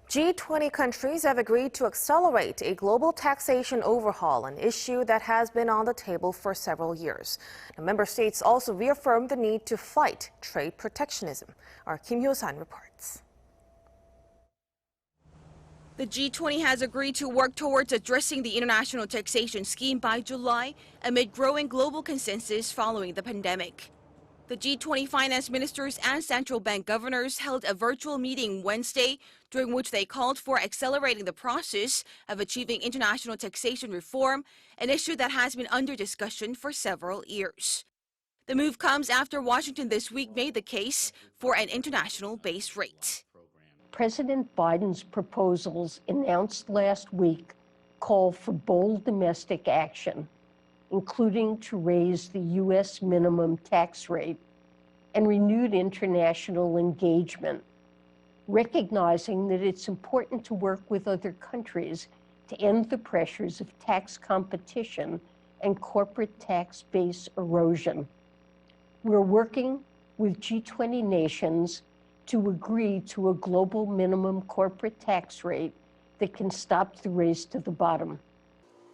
G20 countries have agreed to accelerate a global taxation overhaul, an issue that has been on the table for several years. The member states also reaffirmed the need to fight trade protectionism. Our Hyo-sun reports. The G20 has agreed to work towards addressing the international taxation scheme by July amid growing global consensus following the pandemic. The G20 finance ministers and central bank governors held a virtual meeting Wednesday, during which they called for accelerating the process of achieving international taxation reform, an issue that has been under discussion for several years. The move comes after Washington this week made the case for an international base rate. President Biden's proposals announced last week call for bold domestic action, including to raise the U.S. minimum tax rate and renewed international engagement, recognizing that it's important to work with other countries to end the pressures of tax competition and corporate tax base erosion. We're working with G20 nations to agree to a global minimum corporate tax rate that can stop the race to the bottom.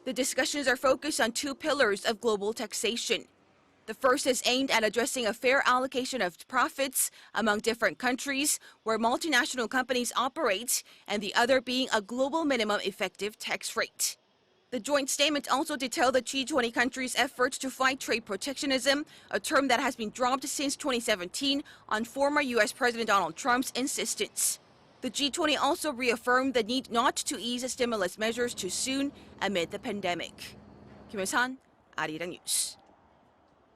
The discussions are focused on two pillars of global taxation. The first is aimed at addressing a fair allocation of profits among different countries where multinational companies operate, and the other being a global minimum effective tax rate. The joint statement also detailed the G20 countries' efforts to fight trade protectionism, a term that has been dropped since 2017 on former U.S. President Donald Trump's insistence. The G20 also reaffirmed the need not to ease stimulus measures too soon amid the pandemic. Hyo-sun, Arirang News.